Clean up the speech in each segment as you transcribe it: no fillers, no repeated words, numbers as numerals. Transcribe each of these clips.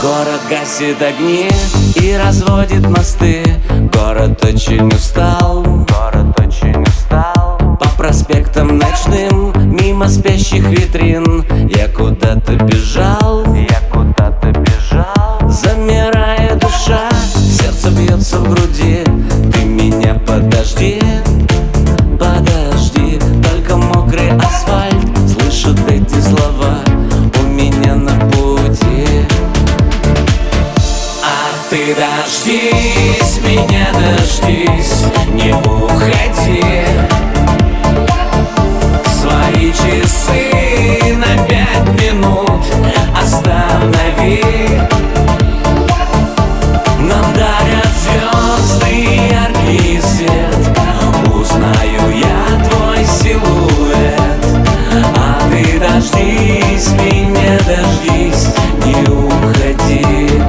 Город гасит огни и разводит мосты. Город очень устал, город очень устал. По проспектам ночным, мимо спящих витрин, я куда-то бежал, замирая душа, сердце бьется в груди. Ты меня подожди, подожди, только мокрый асфальт слышит эти слова у меня на пути. А ты дождись, меня дождись, не уходи. Свои часы на 5 минут останови. Нам дарят звезды яркий свет, узнаю я твой силуэт. А ты дождись, меня дождись, не уходи.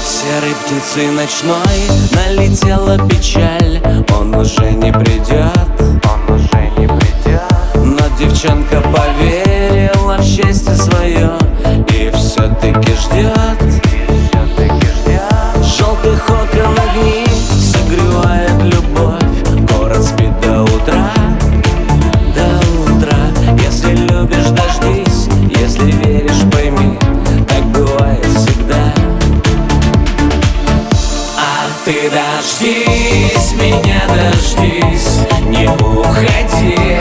Серой птицей ночной налетела печаль. Он уже не придет, он уже не придет. Но девчонка поверила в счастье свое и все-таки ждет. Желтых окон огни согревает любовь. Город спит до утра, до утра. Если любишь, дождись, если веришь, пойми, так бывает всегда. А ты дождись, меня дождись, не уходи.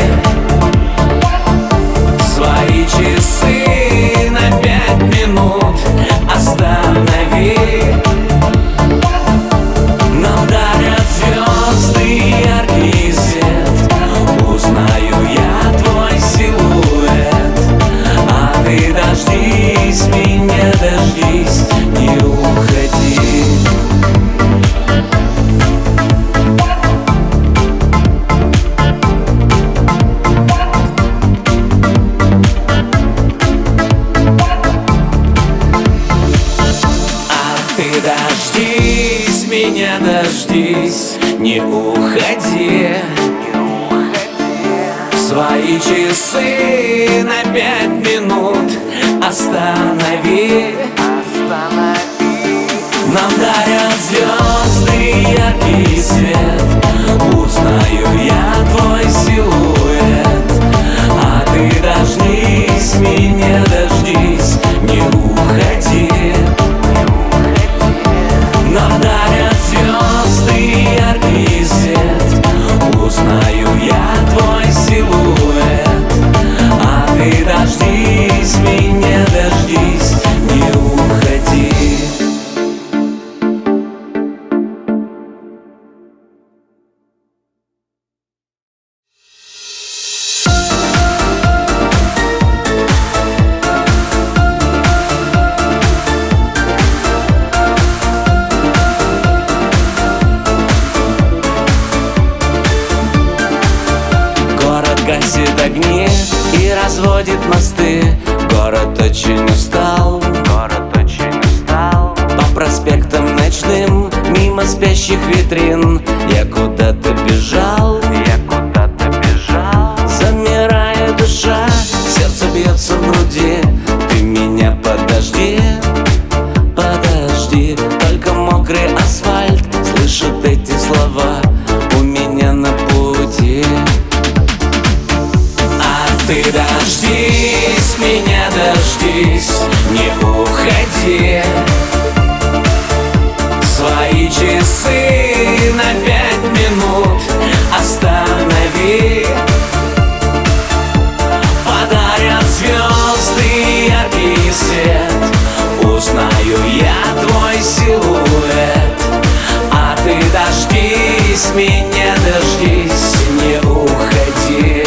Свои часы на 5 минут останови. Нам дарят звезды яркий свет, узнаю я твой силуэт. А ты дождись, меня дождись, не уходи. Ты дождись, меня дождись, не уходи. Свои часы на 5 минут останови. Нам дарят звезды яркий свет, узнаю я твой силуэт. А ты дождись, меня дождись, не уходи. Нам дарят звезды яркий свет, узнаю я твой силуэт. А ты дождись, меня дождись, не уходи. Гасит огни и разводит мосты. Город очень устал, город очень устал. По проспектам ночным, мимо спящих витрин, я куда-то бежал, замирая душа, сердце бьется в груди. Ты меня подожди, подожди, только мокрый асфальт слышит эти слова у меня на пути. Ты дождись, меня дождись, не уходи. Свои часы на 5 минут останови. Подарят звезды яркий свет, узнаю я твой силуэт. А ты дождись, меня дождись, не уходи.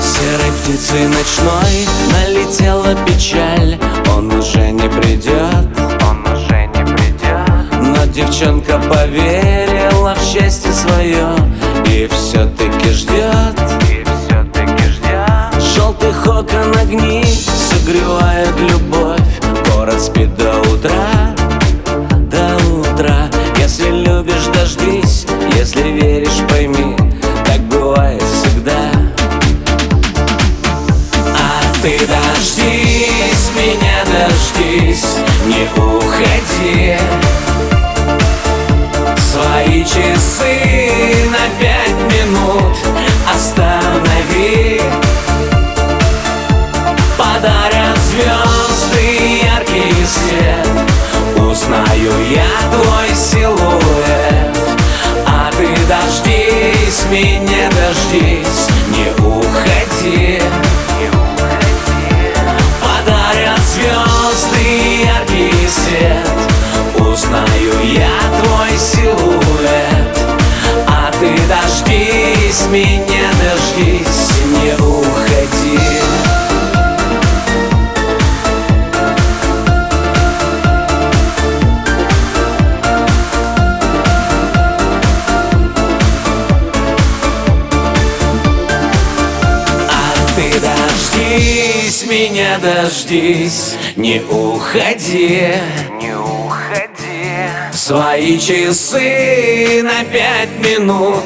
Серой птицей ночной налетела печаль. Он уже не придет, он уже не придет. Но девчонка поверила в счастье свое и все-таки ждет, Желтых окон огни согревает любовь. Город спит до утра, до утра. Если любишь, дождись, если веришь, пойми, так бывает всегда. Ты дождись меня. дождись, не уходи. Свои часы на 5 минут останови. Подарят звезды яркий свет, узнаю я твой силуэт. А ты дождись, меня дождись, не уходи. Подарят звезды яркий свет, узнаю я твой силуэт. А ты дождись, меня дождись, не уходи. Ты дождись, меня дождись, не уходи. Не уходи. Свои часы на 5 минут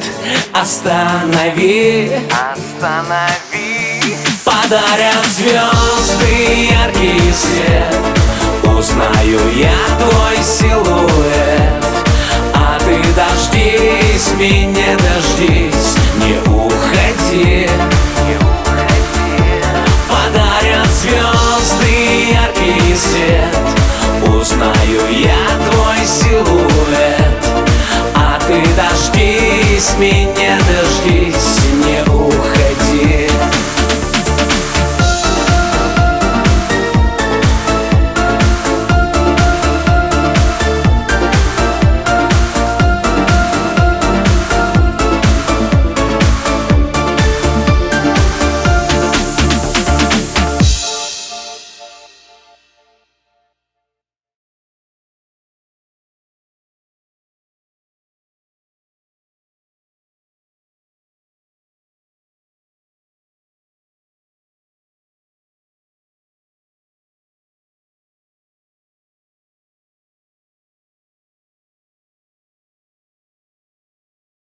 останови. Останови. Подарят звезды яркий свет, узнаю я твой силуэт. А ты дождись, меня дождись, не уходи. Подарят звезды яркий свет, узнаю я твой силуэт. А ты дождись, меня дождись.